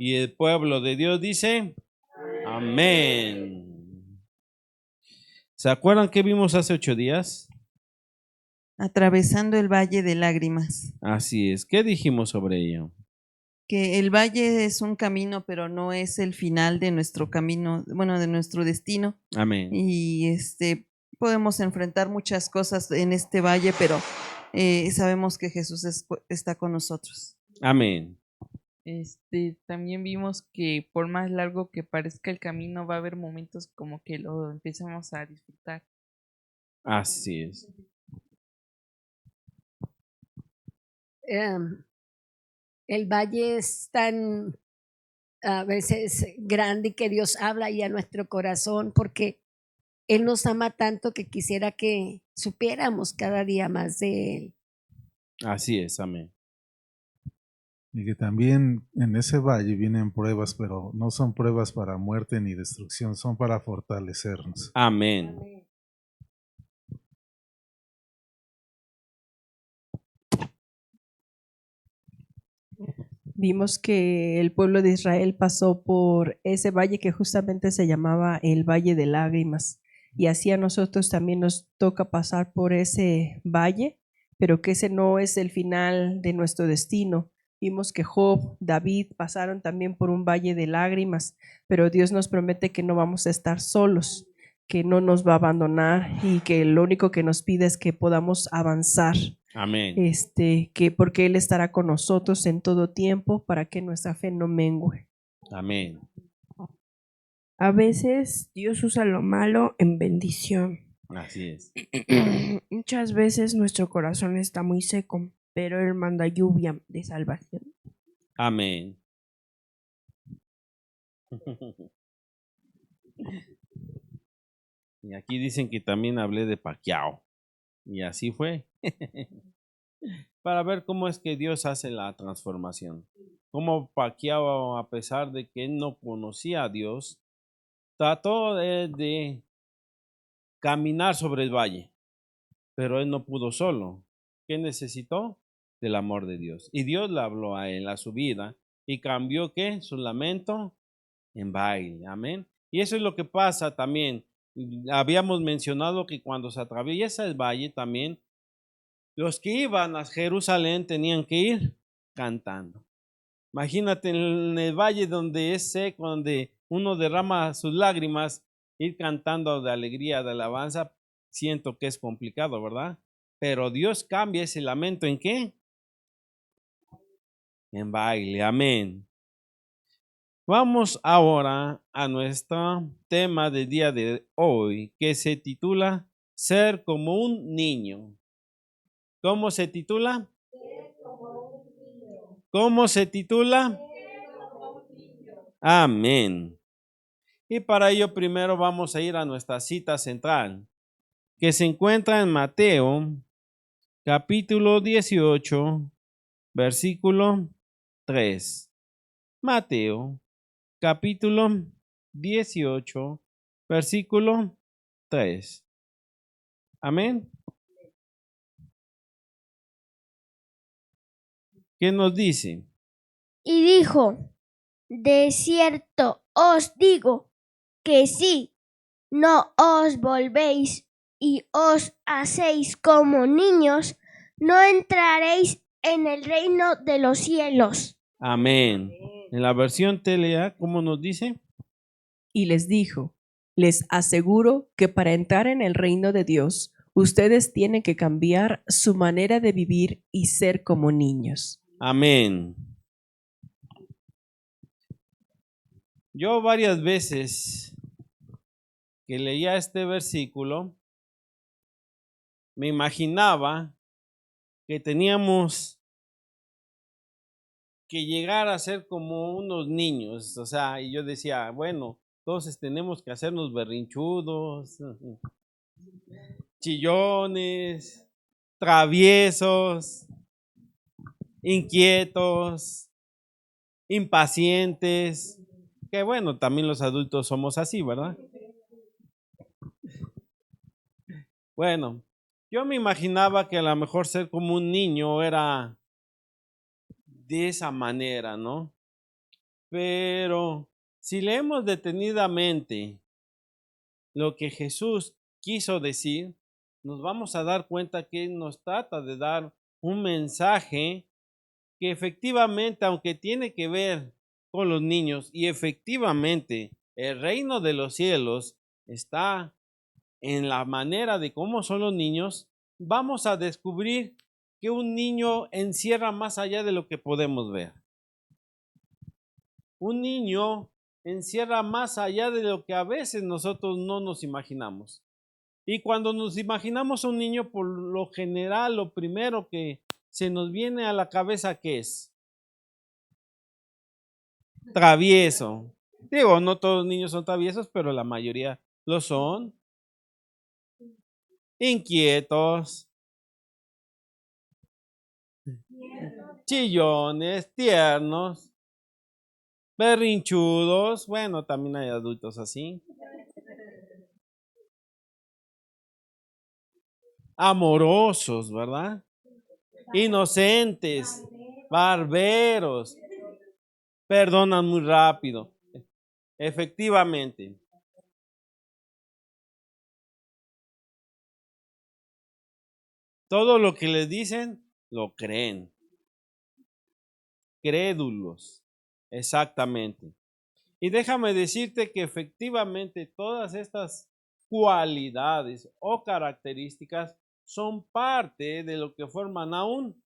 Y el pueblo de Dios dice, amén. ¿Se acuerdan qué vimos hace 8 días? Atravesando el valle de lágrimas. Así es. ¿Qué dijimos sobre ello? Que el valle es un camino, pero no es el final de nuestro camino, bueno, de nuestro destino. Amén. Y podemos enfrentar muchas cosas en este valle, pero sabemos que Jesús está con nosotros. Amén. También vimos que por más largo que parezca el camino, va a haber momentos como que lo empezamos a disfrutar. Así es. El valle es tan a veces grande que Dios habla ahí a nuestro corazón porque Él nos ama tanto que quisiera que supiéramos cada día más de Él. Así es, amén. Y que también en ese valle vienen pruebas, pero no son pruebas para muerte ni destrucción, son para fortalecernos. Amén. Amén. Vimos que el pueblo de Israel pasó por ese valle que justamente se llamaba el Valle de Lágrimas. Y así a nosotros también nos toca pasar por ese valle, pero que ese no es el final de nuestro destino. Vimos que Job, David pasaron también por un valle de lágrimas, pero Dios nos promete que no vamos a estar solos, que no nos va a abandonar y que lo único que nos pide es que podamos avanzar. Amén. Que porque Él estará con nosotros en todo tiempo para que nuestra fe no mengue. Amén. A veces Dios usa lo malo en bendición. Así es. Muchas veces nuestro corazón está muy seco, pero Él manda lluvia de salvación. Amén. Y aquí dicen que también hablé de Pacquiao. Y así fue. Para ver cómo es que Dios hace la transformación. Cómo Pacquiao, a pesar de que él no conocía a Dios, trató de caminar sobre el valle. Pero él no pudo solo. ¿Qué necesitó? Del amor de Dios. Y Dios le habló a él, a su vida, y cambió ¿qué? Su lamento en baile. Amén. Y eso es lo que pasa también. Habíamos mencionado que cuando se atraviesa el valle también, los que iban a Jerusalén tenían que ir cantando. Imagínate en el valle donde es seco, donde uno derrama sus lágrimas, ir cantando de alegría, de alabanza, siento que es complicado, ¿verdad? Pero Dios cambia ese lamento ¿en qué? En baile, amén. Vamos ahora a nuestro tema del día de hoy, que se titula Ser como un niño. ¿Cómo se titula? Ser como un niño. ¿Cómo se titula? Ser como un niño. Amén. Y para ello primero vamos a ir a nuestra cita central, que se encuentra en Mateo, capítulo 18, versículo 3. Mateo, capítulo 18, versículo 3. Amén. ¿Qué nos dice? Y dijo, de cierto os digo que si no os volvéis y os hacéis como niños, no entraréis en el reino de los cielos. Amén. En la versión Telea, ¿cómo nos dice? Y les dijo, les aseguro que para entrar en el reino de Dios, ustedes tienen que cambiar su manera de vivir y ser como niños. Amén. Yo varias veces que leía este versículo, me imaginaba que teníamos que llegar a ser como unos niños, o sea, y yo decía, bueno, entonces tenemos que hacernos berrinchudos, chillones, traviesos, inquietos, impacientes, que bueno, también los adultos somos así, ¿verdad? Bueno, yo me imaginaba que a lo mejor ser como un niño era de esa manera, ¿no? Pero si leemos detenidamente lo que Jesús quiso decir, nos vamos a dar cuenta que nos trata de dar un mensaje que efectivamente, aunque tiene que ver con los niños, y efectivamente el reino de los cielos está en la manera de cómo son los niños, vamos a descubrir que un niño encierra más allá de lo que podemos ver. Un niño encierra más allá de lo que a veces nosotros no nos imaginamos. Y cuando nos imaginamos a un niño, por lo general, lo primero que se nos viene a la cabeza, ¿qué es? Travieso. Digo, no todos los niños son traviesos, pero la mayoría lo son. Inquietos, chillones, tiernos, berrinchudos. Bueno, también hay adultos así. Amorosos, ¿verdad? Inocentes, barberos, perdonan muy rápido. Efectivamente. Todo lo que les dicen, lo creen. Crédulos, exactamente. Y déjame decirte que efectivamente todas estas cualidades o características son parte de lo que forman a un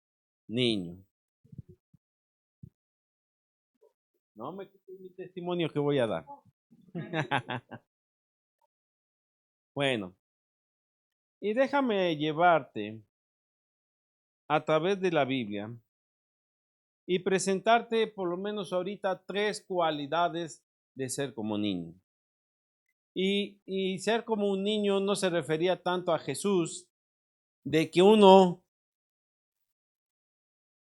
niño. No me quites mi testimonio que voy a dar. Bueno, y déjame llevarte a través de la Biblia y presentarte por lo menos ahorita 3 cualidades de ser como niño. Y ser como un niño no se refería tanto a Jesús, de que uno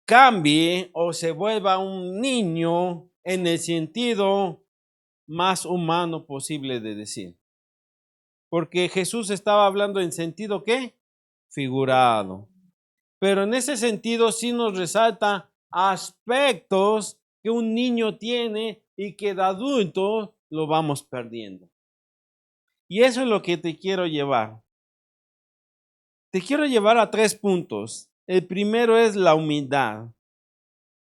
cambie o se vuelva un niño en el sentido más humano posible de decir. Porque Jesús estaba hablando en sentido ¿qué? Figurado. Pero en ese sentido sí nos resalta aspectos que un niño tiene y que de adulto lo vamos perdiendo. Y eso es lo que te quiero llevar. Te quiero llevar a 3 puntos. El primero es la humildad.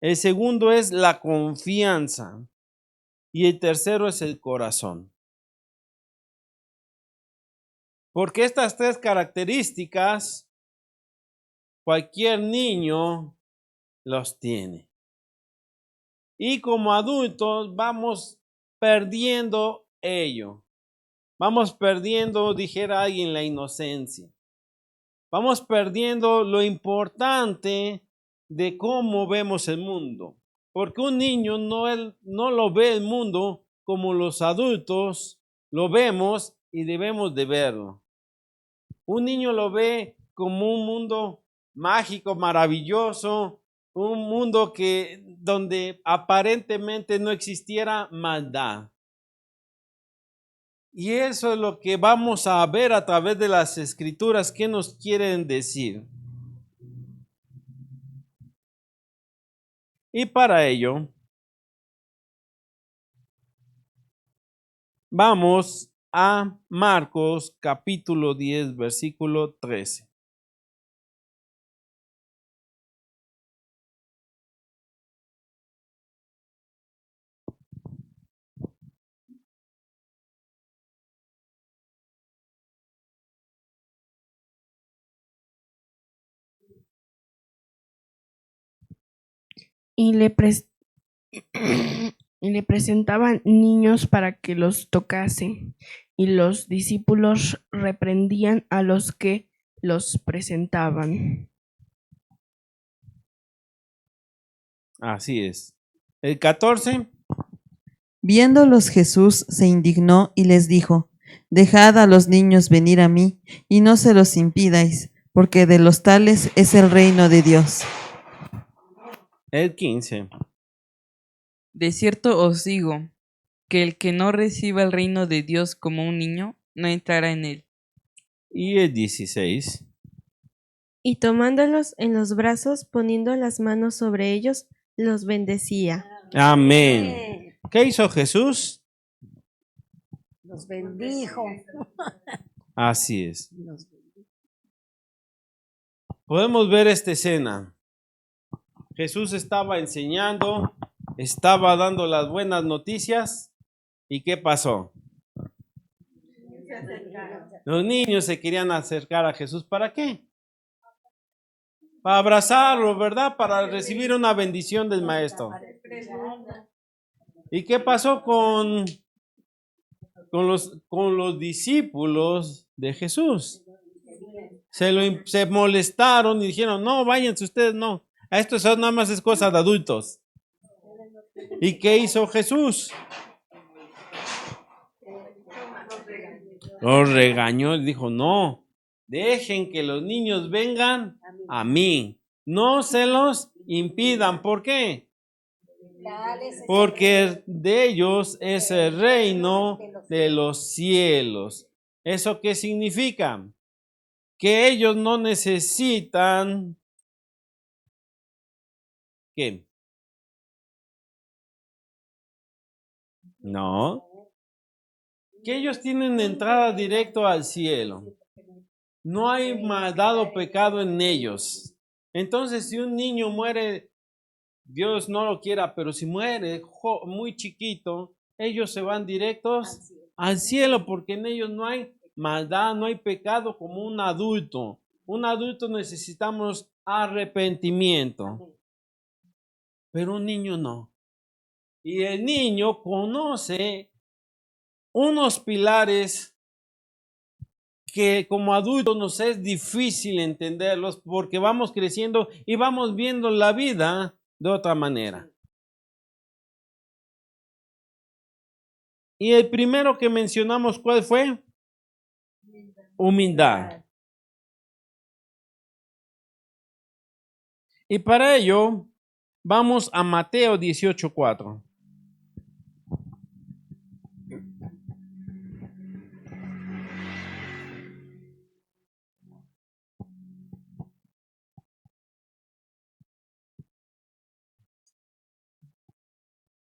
El segundo es la confianza. Y el tercero es el corazón. Porque estas 3 características, cualquier niño los tiene. Y como adultos vamos perdiendo ello. Vamos perdiendo, dijera alguien, la inocencia. Vamos perdiendo lo importante de cómo vemos el mundo. Porque un niño no lo ve el mundo como los adultos lo vemos y debemos de verlo. Un niño lo ve como un mundo mágico, maravilloso, un mundo donde aparentemente no existiera maldad. Y eso es lo que vamos a ver a través de las escrituras que nos quieren decir. Y para ello, vamos a Marcos capítulo 10, versículo 13. Y le presentaban niños para que los tocase, y los discípulos reprendían a los que los presentaban. Así es. El 14. Viéndolos Jesús se indignó y les dijo: Dejad a los niños venir a mí, y no se los impidáis, porque de los tales es el reino de Dios. El 15. De cierto os digo, que el que no reciba el reino de Dios como un niño, no entrará en él. Y el 16. Y tomándolos en los brazos, poniendo las manos sobre ellos, los bendecía. Amén. ¿Qué hizo Jesús? Los bendijo. Así es. Los bendijo. Podemos ver esta escena. Jesús estaba enseñando, estaba dando las buenas noticias. ¿Y qué pasó? Los niños se querían acercar a Jesús. ¿Para qué? Para abrazarlo, ¿verdad? Para recibir una bendición del maestro. ¿Y qué pasó con los discípulos de Jesús? Se molestaron y dijeron, no, váyanse ustedes, no. A esto nada más es cosa de adultos. ¿Y qué hizo Jesús? Los regañó y dijo, no, dejen que los niños vengan a mí. No se los impidan. ¿Por qué? Porque de ellos es el reino de los cielos. ¿Eso qué significa? Que ellos no necesitan, ¿qué? No. Que ellos tienen entrada directo al cielo. No hay maldad o pecado en ellos. Entonces, si un niño muere, Dios no lo quiera, pero si muere muy chiquito, ellos se van directos al cielo porque en ellos no hay maldad, no hay pecado como un adulto. Un adulto necesitamos arrepentimiento, pero un niño no. Y el niño conoce unos pilares que como adultos nos es difícil entenderlos porque vamos creciendo y vamos viendo la vida de otra manera. Y el primero que mencionamos, ¿cuál fue? Humildad. Y para ello, vamos a Mateo 18:4.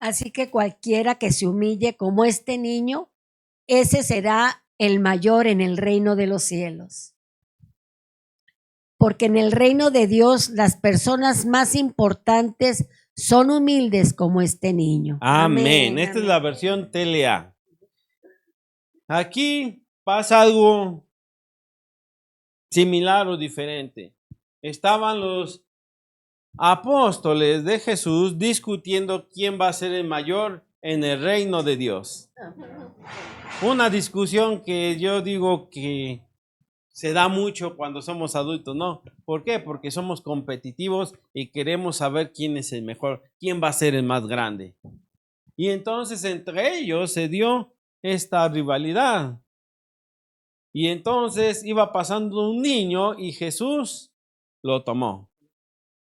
Así que cualquiera que se humille como este niño, ese será el mayor en el reino de los cielos. Porque en el reino de Dios las personas más importantes son humildes como este niño. Amén. Esta es la versión TLA. Aquí pasa algo similar o diferente. Estaban los apóstoles de Jesús discutiendo quién va a ser el mayor en el reino de Dios. Una discusión que yo digo que se da mucho cuando somos adultos, ¿no? ¿Por qué? Porque somos competitivos y queremos saber quién es el mejor, quién va a ser el más grande. Y entonces entre ellos se dio esta rivalidad. Y entonces iba pasando un niño y Jesús lo tomó.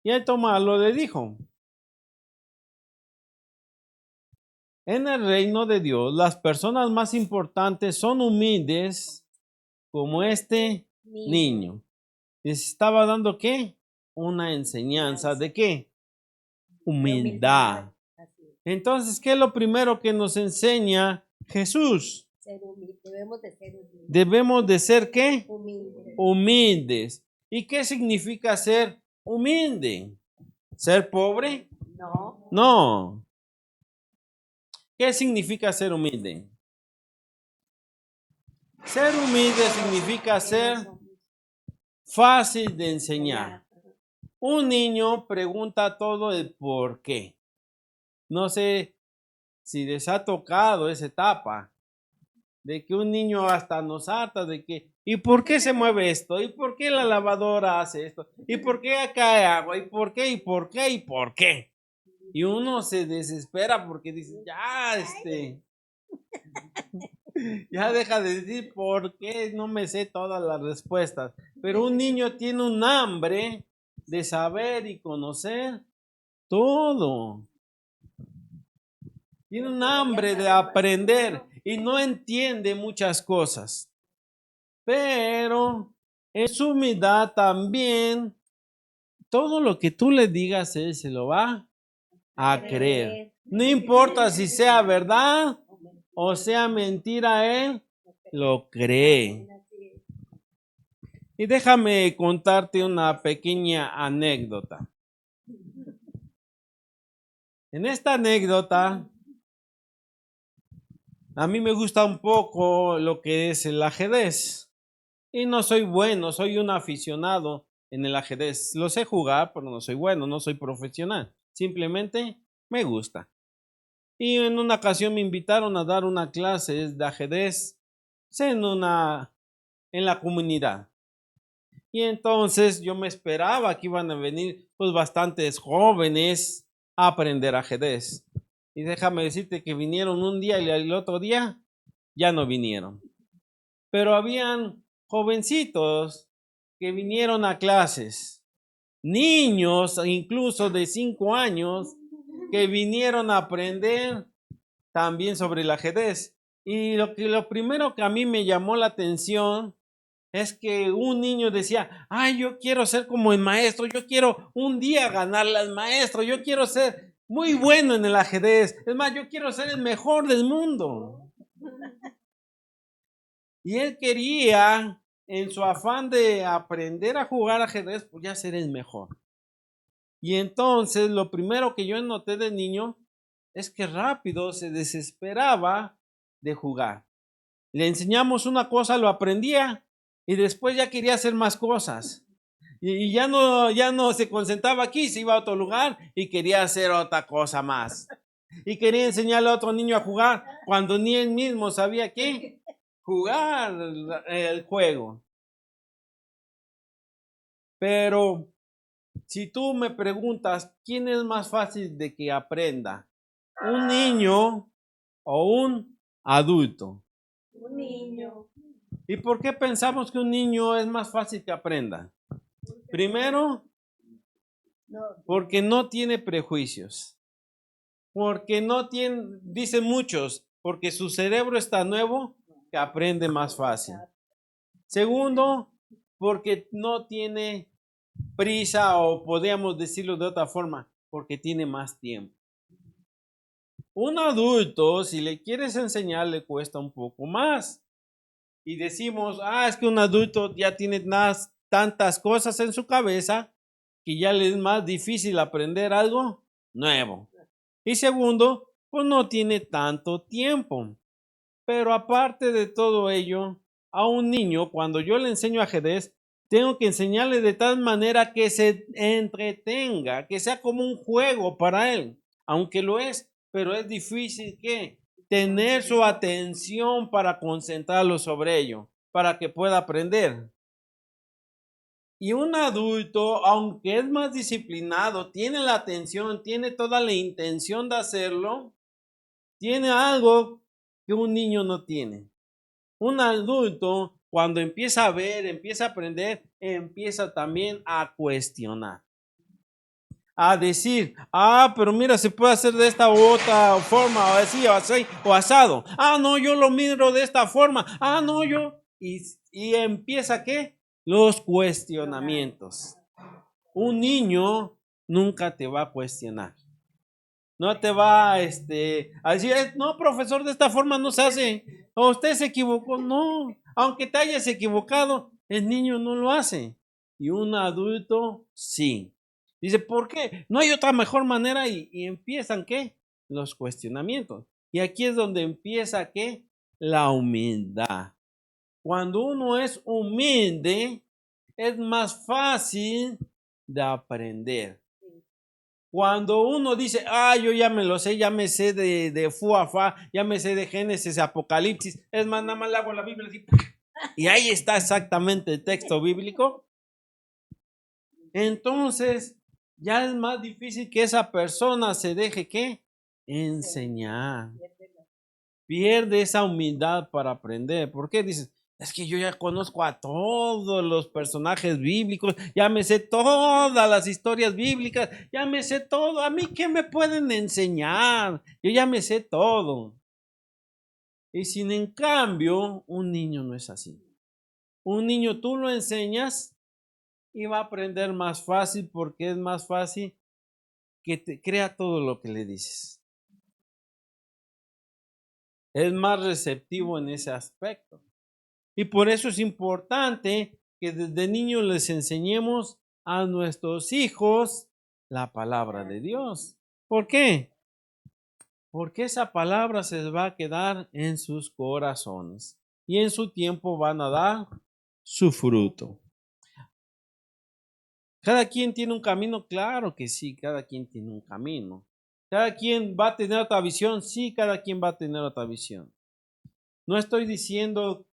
Y al tomarlo le dijo, en el reino de Dios las personas más importantes son humildes como este niño. Les estaba dando ¿qué? Una enseñanza de ¿qué? Humildad. Entonces, ¿qué es lo primero que nos enseña Jesús? Debemos de ser ¿qué? Humildes. ¿Y qué significa ser humilde? ¿Ser pobre? No. ¿Qué significa ser humilde? Ser humilde significa ser fácil de enseñar. Un niño pregunta todo el por qué. No sé si les ha tocado esa etapa de que un niño hasta nos harta de que ¿y por qué se mueve esto? ¿Y por qué la lavadora hace esto? ¿Y por qué acá hay agua? ¿Y por qué? ¿Y por qué? ¿Y por qué? Y uno se desespera porque dice, ya deja de decir por qué no me sé todas las respuestas. Pero un niño tiene un hambre de saber y conocer todo. Tiene un hambre de aprender y no entiende muchas cosas. Pero en su humildad también, todo lo que tú le digas, él se lo va a creer. No importa si sea verdad o sea mentira, él lo cree. Y déjame contarte una pequeña anécdota. En esta anécdota, a mí me gusta un poco lo que es el ajedrez. Y no soy bueno, soy un aficionado en el ajedrez. Lo sé jugar, pero no soy bueno, no soy profesional. Simplemente me gusta. Y en una ocasión me invitaron a dar una clase de ajedrez en la comunidad. Y entonces yo me esperaba que iban a venir pues bastantes jóvenes a aprender ajedrez. Y déjame decirte que vinieron un día y el otro día ya no vinieron. Pero habían jovencitos que vinieron a clases, niños incluso de 5 años que vinieron a aprender también sobre el ajedrez. Y lo primero que a mí me llamó la atención es que un niño decía, ay, yo quiero ser como el maestro, yo quiero un día ganarle al maestro, yo quiero ser muy bueno en el ajedrez, es más, yo quiero ser el mejor del mundo. Y él quería, en su afán de aprender a jugar ajedrez, pues ya ser el mejor. Y entonces lo primero que yo noté de niño es que rápido se desesperaba de jugar. Le enseñamos una cosa, lo aprendía y después ya quería hacer más cosas. Y ya no se concentraba aquí, se iba a otro lugar y quería hacer otra cosa más. Y quería enseñarle a otro niño a jugar cuando ni él mismo sabía qué jugar el juego. Pero si tú me preguntas, ¿quién es más fácil de que aprenda? ¿Un niño o un adulto? Un niño. ¿Y por qué pensamos que un niño es más fácil que aprenda? Primero, porque no tiene prejuicios. Porque no tiene, dicen muchos, porque su cerebro está nuevo, que aprende más fácil. Segundo, porque no tiene prisa, o podríamos decirlo de otra forma, porque tiene más tiempo. Un adulto, si le quieres enseñar, le cuesta un poco más. Y decimos, es que un adulto ya tiene tantas cosas en su cabeza que ya le es más difícil aprender algo nuevo. Y segundo, pues no tiene tanto tiempo. Pero aparte de todo ello, a un niño, cuando yo le enseño ajedrez, tengo que enseñarle de tal manera que se entretenga, que sea como un juego para él, aunque lo es, pero es difícil que tener su atención para concentrarlo sobre ello, para que pueda aprender. Y un adulto, aunque es más disciplinado, tiene la atención, tiene toda la intención de hacerlo, tiene algo que un niño no tiene. Un adulto, cuando empieza a ver, empieza a aprender, empieza también a cuestionar. A decir, pero mira, se puede hacer de esta u otra forma, o así, o así, o asado. No, yo lo miro de esta forma. No, yo. Y empieza, ¿qué? Los cuestionamientos. Un niño nunca te va a cuestionar. No te va a decir, no, profesor, de esta forma no se hace. O usted se equivocó. No, aunque te hayas equivocado, el niño no lo hace. Y un adulto, sí. Dice, ¿por qué? No hay otra mejor manera. Y empiezan, ¿qué? Los cuestionamientos. Y aquí es donde empieza, ¿qué? La humildad. Cuando uno es humilde, es más fácil de aprender. Cuando uno dice, yo ya me lo sé, ya me sé de fu a fa, ya me sé de Génesis, Apocalipsis, es más, nada más le hago la Biblia así, y ahí está exactamente el texto bíblico. Entonces, ya es más difícil que esa persona se deje, ¿qué? Enseñar. Pierde esa humildad para aprender. ¿Por qué? Dices, es que yo ya conozco a todos los personajes bíblicos, ya me sé todas las historias bíblicas, ya me sé todo. ¿A mí qué me pueden enseñar? Yo ya me sé todo. Y sin en cambio, un niño no es así. Un niño tú lo enseñas y va a aprender más fácil, porque es más fácil que te crea todo lo que le dices. es más receptivo en ese aspecto. Y por eso es importante que desde niños les enseñemos a nuestros hijos la palabra de Dios. ¿Por qué? Porque esa palabra se va a quedar en sus corazones y en su tiempo van a dar su fruto. ¿Cada quien tiene un camino? Claro que sí, cada quien tiene un camino. ¿Cada quien va a tener otra visión? Sí, cada quien va a tener otra visión. No estoy diciendo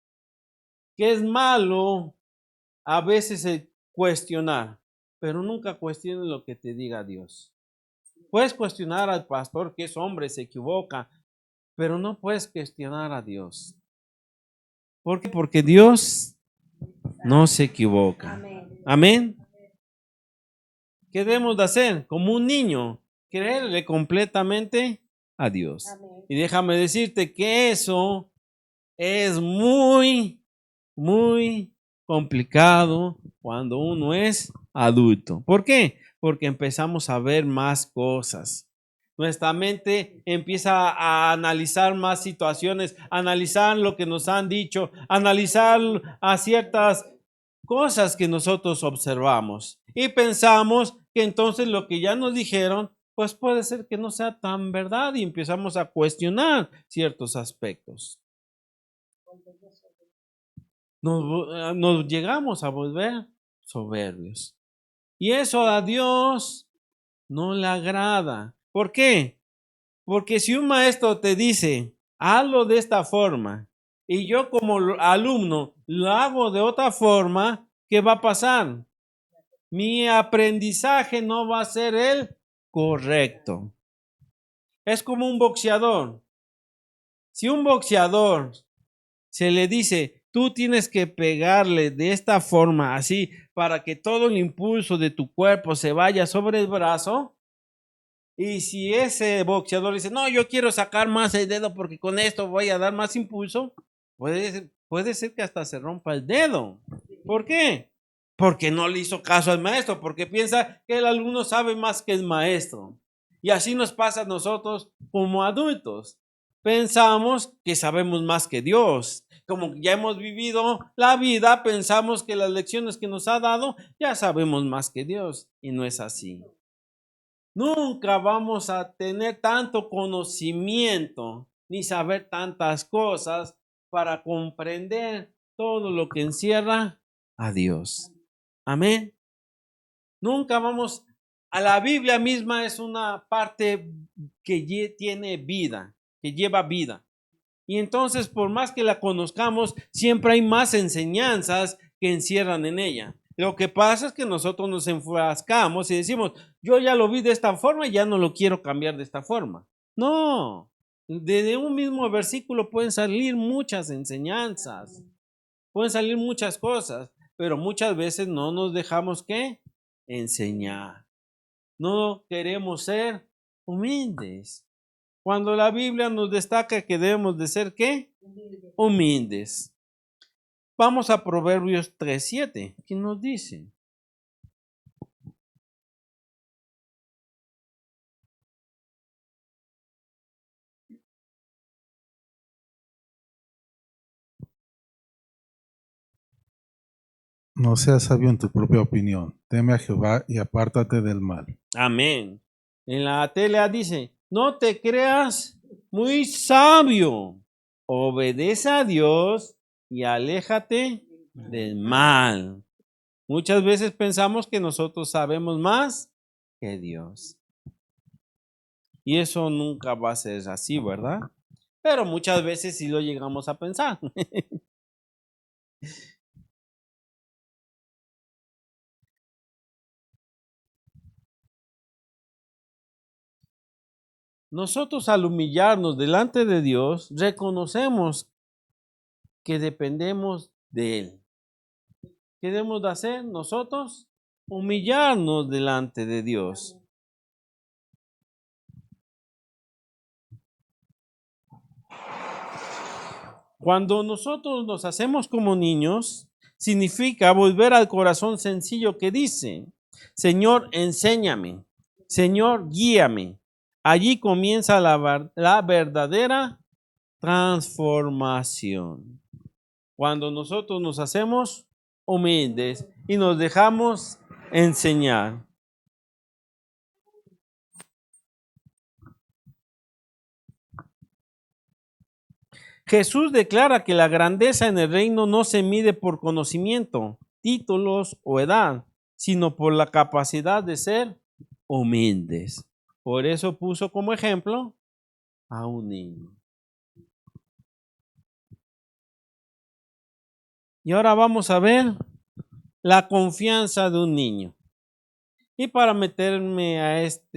que es malo a veces el cuestionar, pero nunca cuestiones lo que te diga Dios. Puedes cuestionar al pastor que es hombre, se equivoca, pero no puedes cuestionar a Dios. ¿Por qué? Porque Dios no se equivoca. Amén. ¿Qué debemos de hacer? Como un niño, creerle completamente a Dios. Y déjame decirte que eso es muy complicado cuando uno es adulto. ¿Por qué? Porque empezamos a ver más cosas. Nuestra mente empieza a analizar más situaciones, analizar lo que nos han dicho, analizar a ciertas cosas que nosotros observamos. Y pensamos que entonces lo que ya nos dijeron, pues puede ser que no sea tan verdad y empezamos a cuestionar ciertos aspectos. Nos llegamos a volver soberbios. Y eso a Dios no le agrada. ¿Por qué? Porque si un maestro te dice, hazlo de esta forma, y yo como alumno lo hago de otra forma, ¿qué va a pasar? Mi aprendizaje no va a ser el correcto. Es como un boxeador. Si un boxeador se le dice, tú tienes que pegarle de esta forma, así, para que todo el impulso de tu cuerpo se vaya sobre el brazo. Y si ese boxeador dice, no, yo quiero sacar más el dedo porque con esto voy a dar más impulso, puede ser que hasta se rompa el dedo. ¿Por qué? Porque no le hizo caso al maestro, porque piensa que el alumno sabe más que el maestro. Y así nos pasa a nosotros como adultos. Pensamos que sabemos más que Dios. Como ya hemos vivido la vida, pensamos que las lecciones que nos ha dado ya sabemos más que Dios. Y no es así. Nunca vamos a tener tanto conocimiento ni saber tantas cosas para comprender todo lo que encierra a Dios. Amén. Nunca vamos a la Biblia misma, es una parte que tiene vida, que lleva vida. Y entonces, por más que la conozcamos, siempre hay más enseñanzas que encierran en ella. Lo que pasa es que nosotros nos enfrascamos y decimos, yo ya lo vi de esta forma y ya no lo quiero cambiar de esta forma. No, de un mismo versículo pueden salir muchas enseñanzas, pueden salir muchas cosas, pero muchas veces no nos dejamos ¿qué? Enseñar. No queremos ser humildes. Cuando la Biblia nos destaca que debemos de ser ¿qué? Humildes. Vamos a Proverbios 3:7. ¿Qué nos dice? No seas sabio en tu propia opinión. Teme a Jehová y apártate del mal. Amén. En la tele dice, no te creas muy sabio. Obedece a Dios y aléjate del mal. Muchas veces pensamos que nosotros sabemos más que Dios. Y eso nunca va a ser así, ¿verdad? Pero muchas veces sí lo llegamos a pensar. Nosotros al humillarnos delante de Dios, reconocemos que dependemos de Él. ¿Qué debemos de hacer nosotros? Humillarnos delante de Dios. Cuando nosotros nos hacemos como niños, significa volver al corazón sencillo que dice, Señor, enséñame, Señor, guíame. Allí comienza la verdadera transformación. Cuando nosotros nos hacemos humildes y nos dejamos enseñar. Jesús declara que la grandeza en el reino no se mide por conocimiento, títulos o edad, sino por la capacidad de ser humildes. Por eso puso como ejemplo a un niño. Y ahora vamos a ver la confianza de un niño. Y para meterme a esta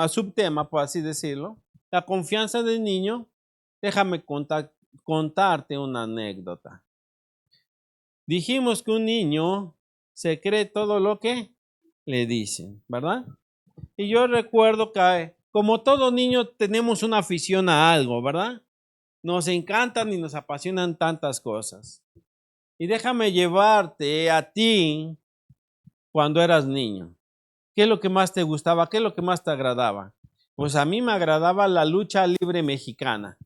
subtema, por así decirlo, la confianza del niño, déjame contarte una anécdota. Dijimos que un niño se cree todo lo que le dicen, ¿verdad? Y yo recuerdo que como todo niño tenemos una afición a algo, ¿verdad? Nos encantan y nos apasionan tantas cosas. Y déjame llevarte a ti cuando eras niño. ¿Qué es lo que más te gustaba? ¿Qué es lo que más te agradaba? Pues a mí me agradaba la lucha libre mexicana.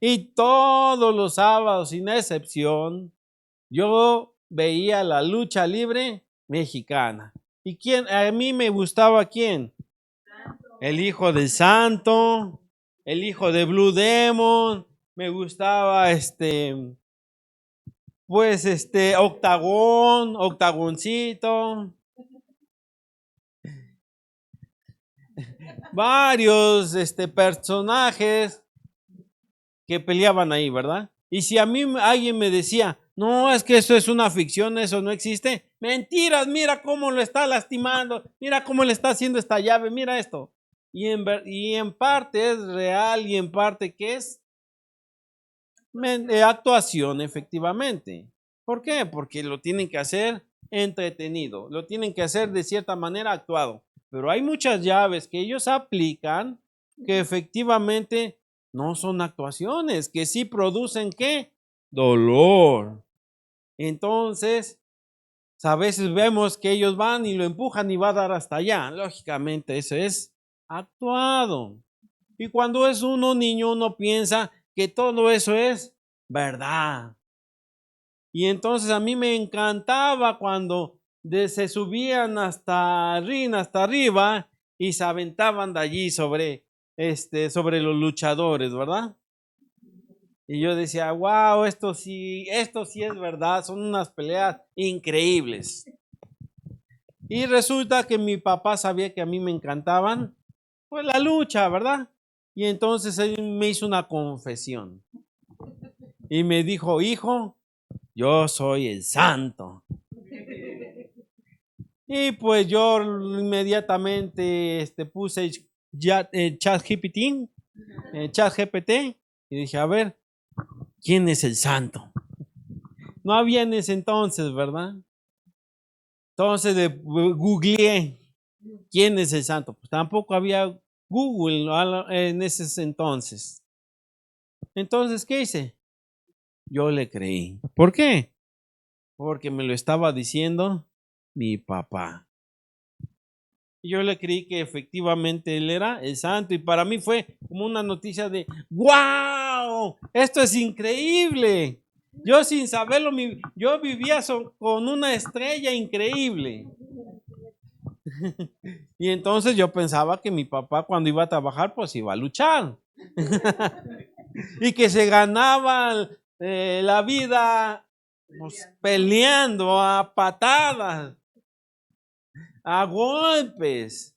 Y todos los sábados, sin excepción, yo veía la lucha libre mexicana. ¿Y quién? A mí me gustaba ¿quién? El hijo del santo, el hijo de Blue Demon, me gustaba Octagoncito. Varios personajes que peleaban ahí, ¿verdad? Y si a mí alguien me decía, no, es que eso es una ficción, eso no existe. Mentiras, mira cómo lo está lastimando, mira cómo le está haciendo esta llave, mira esto. Y en parte es real y en parte que es actuación, efectivamente. ¿Por qué? Porque lo tienen que hacer entretenido, lo tienen que hacer de cierta manera actuado. Pero hay muchas llaves que ellos aplican que efectivamente no son actuaciones, que sí producen ¿qué? Dolor. Entonces, a veces vemos que ellos van y lo empujan y va a dar hasta allá. Lógicamente, eso es actuado. Y cuando es uno niño, uno piensa que todo eso es verdad. Y entonces a mí me encantaba cuando se subían hasta arriba y se aventaban de allí sobre los luchadores, ¿verdad? Y yo decía, wow, esto sí es verdad, son unas peleas increíbles. Y resulta que mi papá sabía que a mí me encantaban, pues la lucha, ¿verdad? Y entonces él me hizo una confesión. Y me dijo, hijo, yo soy el santo. Y pues yo inmediatamente puse ChatGPT y dije, a ver, ¿quién es el santo? No había en ese entonces, ¿verdad? Entonces googleé, ¿quién es el santo? Pues tampoco había Google en ese entonces. Entonces, ¿qué hice? Yo le creí. ¿Por qué? Porque me lo estaba diciendo mi papá. Yo le creí que efectivamente él era el santo y para mí fue como una noticia de ¡wow! Esto es increíble. Yo sin saberlo, yo vivía con una estrella increíble. Y entonces yo pensaba que mi papá cuando iba a trabajar pues iba a luchar. Y que se ganaba la vida pues, peleando a patadas, a golpes.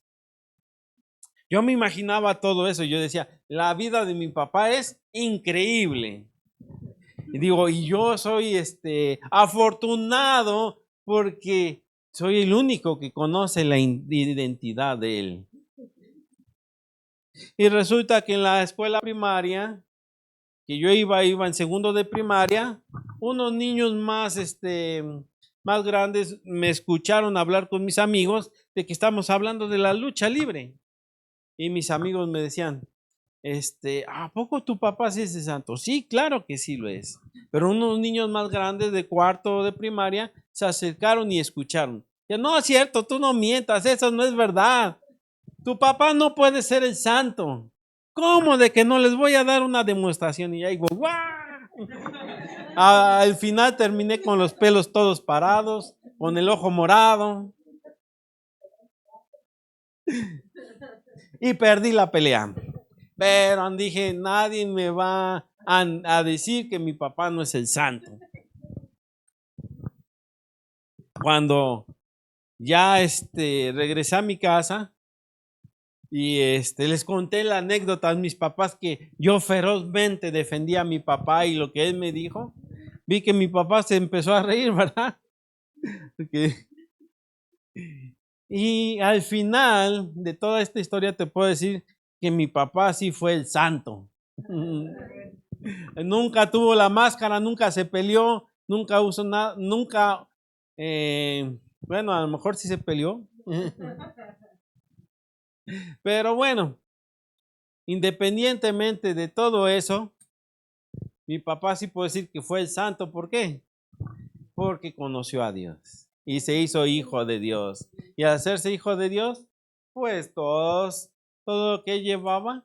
Yo me imaginaba todo eso. Yo decía, la vida de mi papá es increíble. Y digo, y yo soy afortunado porque soy el único que conoce la identidad de él. Y resulta que en la escuela primaria, que yo iba en segundo de primaria, unos niños más grandes me escucharon hablar con mis amigos de que estamos hablando de la lucha libre. Y mis amigos me decían, ¿A poco tu papá sí es el santo? Sí, claro que sí lo es. Pero unos niños más grandes de cuarto de primaria se acercaron y escucharon. Que no es cierto, tú no mientas, eso no es verdad. Tu papá no puede ser el santo. ¿Cómo de que no? Les voy a dar una demostración? Y ahí, ¡guau! Al final terminé con los pelos todos parados, con el ojo morado. Y perdí la pelea. Pero dije, nadie me va a decir que mi papá no es el santo. Cuando ya regresé a mi casa y les conté la anécdota a mis papás que yo ferozmente defendía a mi papá y lo que él me dijo, vi que mi papá se empezó a reír, ¿verdad? Y al final de toda esta historia te puedo decir que mi papá sí fue el santo. Nunca tuvo la máscara, nunca se peleó, nunca usó nada, nunca, bueno, a lo mejor sí se peleó. Pero bueno, independientemente de todo eso, mi papá sí puedo decir que fue el santo. ¿Por qué? Porque conoció a Dios y se hizo hijo de Dios. Y al hacerse hijo de Dios, pues todo lo que llevaba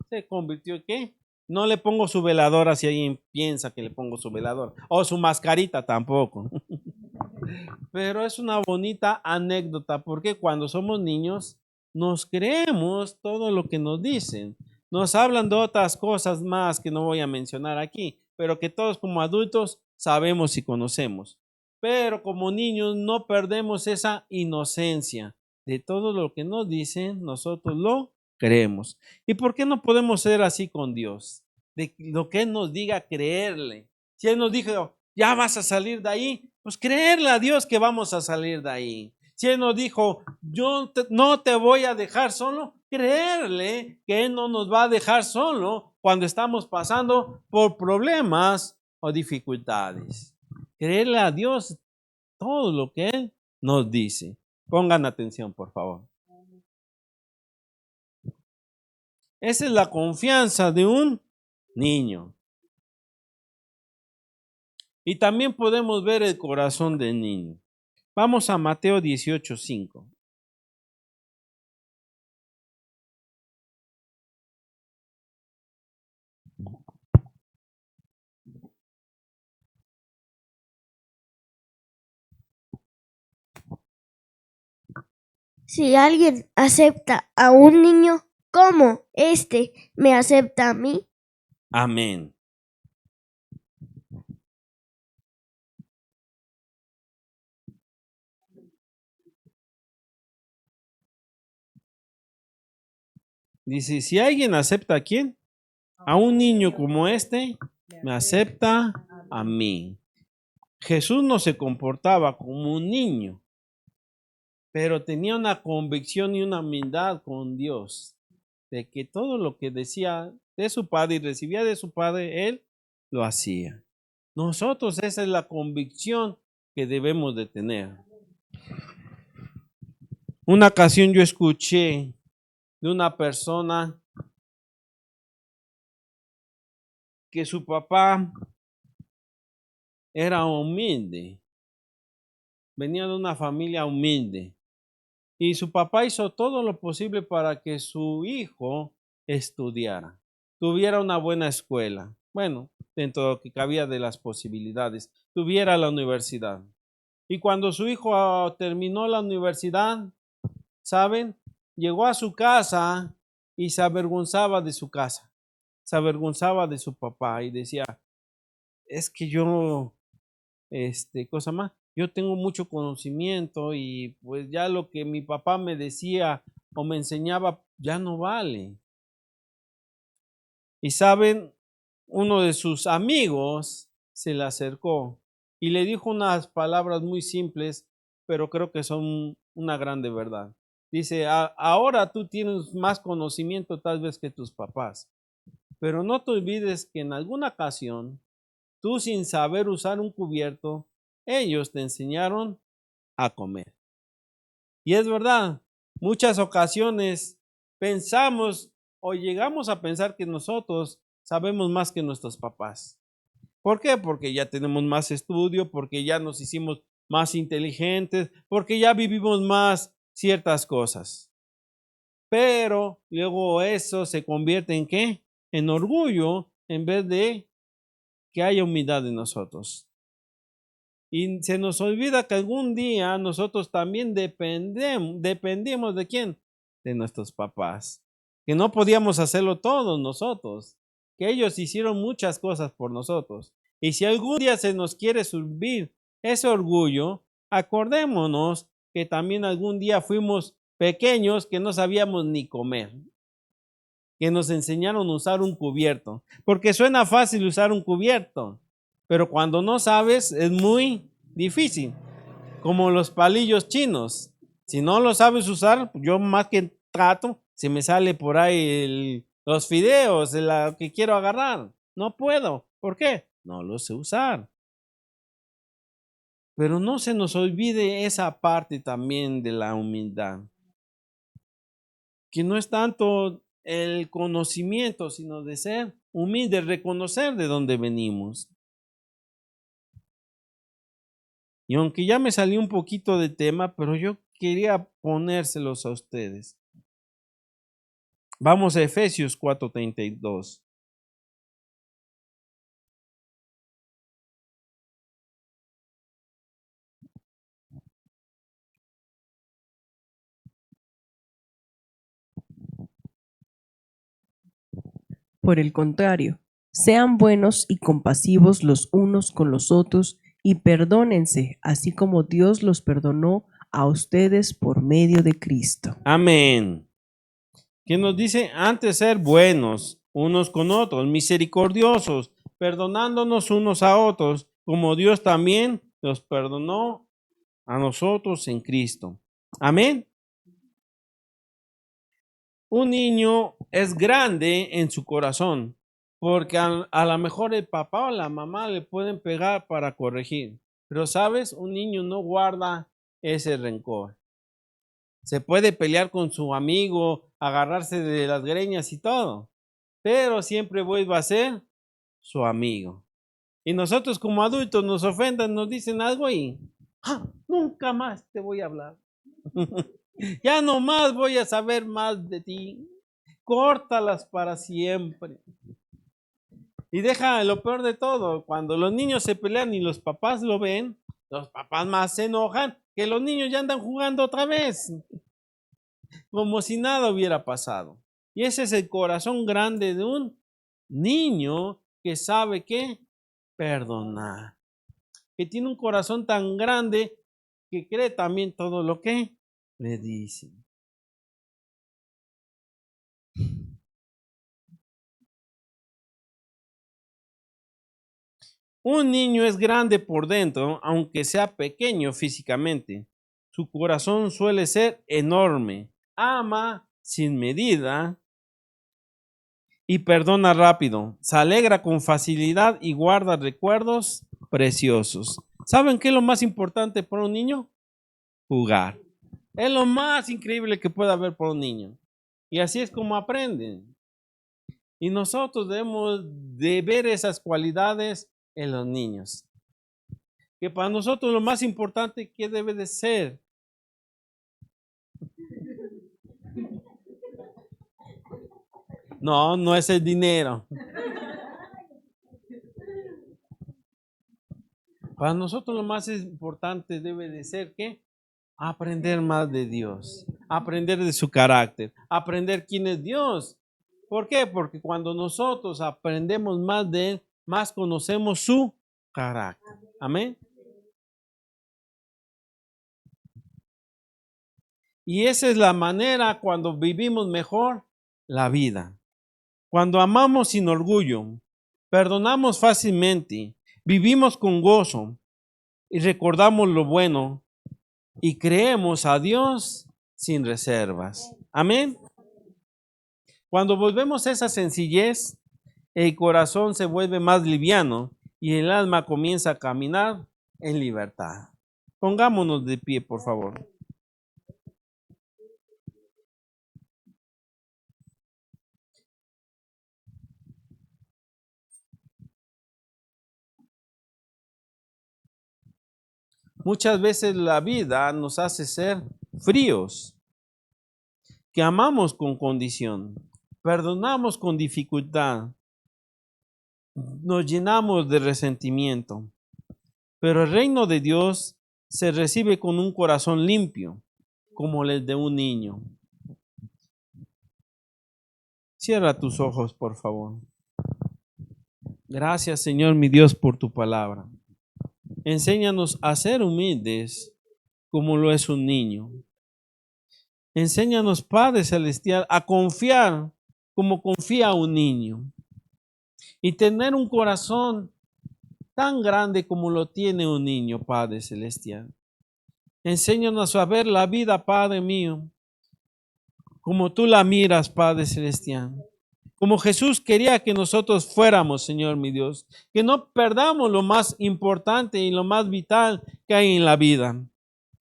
se convirtió en ¿qué? No le pongo su veladora si alguien piensa que le pongo su veladora. O su mascarita tampoco. Pero es una bonita anécdota porque cuando somos niños nos creemos todo lo que nos dicen. Nos hablan de otras cosas más que no voy a mencionar aquí, pero que todos como adultos sabemos y conocemos. Pero como niños no perdemos esa inocencia. De todo lo que nos dicen, nosotros lo creemos. ¿Y por qué no podemos ser así con Dios? De lo que Él nos diga, creerle. Si Él nos dijo, ya vas a salir de ahí, pues creerle a Dios que vamos a salir de ahí. Si Él nos dijo, no te voy a dejar solo, creerle que Él no nos va a dejar solo cuando estamos pasando por problemas o dificultades. Creerle a Dios todo lo que Él nos dice. Pongan atención, por favor. Esa es la confianza de un niño. Y también podemos ver el corazón del niño. Vamos a Mateo 18:5. Si alguien acepta a un niño como este me acepta a mí. Amén. Dice, si alguien acepta a quién, a un niño como este, me acepta a mí. Jesús no se comportaba como un niño, pero tenía una convicción y una humildad con Dios, de que todo lo que decía de su padre y recibía de su padre, él lo hacía. Nosotros esa es la convicción que debemos de tener. Una ocasión yo escuché de una persona que su papá era humilde, venía de una familia humilde y su papá hizo todo lo posible para que su hijo estudiara, tuviera una buena escuela, bueno, dentro de lo que cabía de las posibilidades, tuviera la universidad. Y cuando su hijo terminó la universidad, ¿saben? Llegó a su casa y se avergonzaba de su casa, se avergonzaba de su papá y decía, es que yo, cosa más, yo tengo mucho conocimiento y pues ya lo que mi papá me decía o me enseñaba ya no vale. Y saben, uno de sus amigos se le acercó y le dijo unas palabras muy simples, pero creo que son una grande verdad. Dice, ahora tú tienes más conocimiento tal vez que tus papás, pero no te olvides que en alguna ocasión, tú sin saber usar un cubierto, ellos te enseñaron a comer. Y es verdad, muchas ocasiones pensamos o llegamos a pensar que nosotros sabemos más que nuestros papás. ¿Por qué? Porque ya tenemos más estudio, porque ya nos hicimos más inteligentes, porque ya vivimos más ciertas cosas. Pero luego eso se convierte en ¿qué? En orgullo, en vez de que haya humildad en nosotros. Y se nos olvida que algún día nosotros también dependimos ¿de quién? De nuestros papás. Que no podíamos hacerlo todos nosotros. Que ellos hicieron muchas cosas por nosotros. Y si algún día se nos quiere subir ese orgullo, acordémonos que también algún día fuimos pequeños que no sabíamos ni comer. Que nos enseñaron a usar un cubierto. Porque suena fácil usar un cubierto. Pero cuando no sabes es muy difícil, como los palillos chinos. Si no lo sabes usar, yo más que trato, se me sale por ahí los fideos, lo que quiero agarrar. No puedo. ¿Por qué? No lo sé usar. Pero no se nos olvide esa parte también de la humildad. Que no es tanto el conocimiento, sino de ser humilde, reconocer de dónde venimos. Y aunque ya me salí un poquito de tema, pero yo quería ponérselos a ustedes. Vamos a Efesios 4:32. Por el contrario, sean buenos y compasivos los unos con los otros y perdónense, así como Dios los perdonó a ustedes por medio de Cristo. Amén. Que nos dice antes ser buenos unos con otros, misericordiosos, perdonándonos unos a otros, como Dios también los perdonó a nosotros en Cristo. Amén. Un niño es grande en su corazón, porque a lo mejor el papá o la mamá le pueden pegar para corregir. Pero sabes, un niño no guarda ese rencor. Se puede pelear con su amigo, agarrarse de las greñas y todo, pero siempre vuelve a ser su amigo. Y nosotros como adultos nos ofendan, nos dicen algo y nunca más te voy a hablar. Ya no más voy a saber más de ti. Córtalas para siempre. Y deja lo peor de todo, cuando los niños se pelean y los papás lo ven, los papás más se enojan que los niños ya andan jugando otra vez, como si nada hubiera pasado. Y ese es el corazón grande de un niño que sabe que perdonar, que tiene un corazón tan grande que cree también todo lo que le dicen. Un niño es grande por dentro, aunque sea pequeño físicamente. Su corazón suele ser enorme, ama sin medida y perdona rápido. Se alegra con facilidad y guarda recuerdos preciosos. ¿Saben qué es lo más importante para un niño? Jugar. Es lo más increíble que puede haber para un niño. Y así es como aprenden. Y nosotros debemos de ver esas cualidades en los niños. Que para nosotros lo más importante que debe de ser. No, no es el dinero. Para nosotros lo más importante debe de ser que aprender más de Dios, aprender de su carácter, aprender quién es Dios. ¿Por qué? Porque cuando nosotros aprendemos más de Él, más conocemos su carácter. Amén. Y esa es la manera cuando vivimos mejor la vida. Cuando amamos sin orgullo, perdonamos fácilmente, vivimos con gozo y recordamos lo bueno y creemos a Dios sin reservas. Amén. Cuando volvemos a esa sencillez, el corazón se vuelve más liviano y el alma comienza a caminar en libertad. Pongámonos de pie, por favor. Muchas veces la vida nos hace ser fríos, que amamos con condición, perdonamos con dificultad, nos llenamos de resentimiento. Pero el reino de Dios se recibe con un corazón limpio, como el de un niño. Cierra tus ojos, por favor. Gracias, Señor, mi Dios, por tu palabra. Enséñanos a ser humildes como lo es un niño. Enséñanos, Padre Celestial, a confiar como confía un niño y tener un corazón tan grande como lo tiene un niño, Padre Celestial. Enséñanos a ver la vida, Padre mío, como tú la miras, Padre Celestial. Como Jesús quería que nosotros fuéramos, Señor mi Dios. Que no perdamos lo más importante y lo más vital que hay en la vida,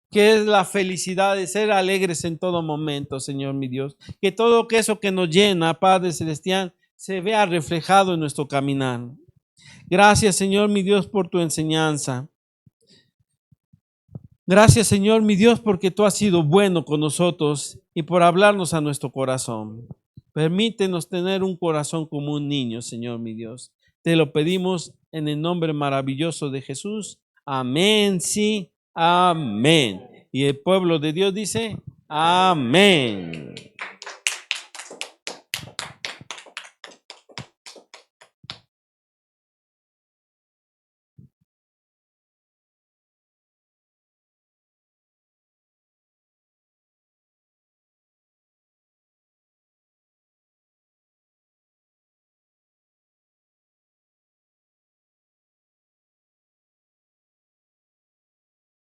que es la felicidad de ser alegres en todo momento, Señor mi Dios. Que todo eso que nos llena, Padre Celestial, se vea reflejado en nuestro caminar. Gracias, Señor mi Dios, por tu enseñanza. Gracias, Señor mi Dios, porque tú has sido bueno con nosotros y por hablarnos a nuestro corazón. Permítenos tener un corazón como un niño, Señor mi Dios. Te lo pedimos en el nombre maravilloso de Jesús. Amén, sí, amén. Y el pueblo de Dios dice, amén.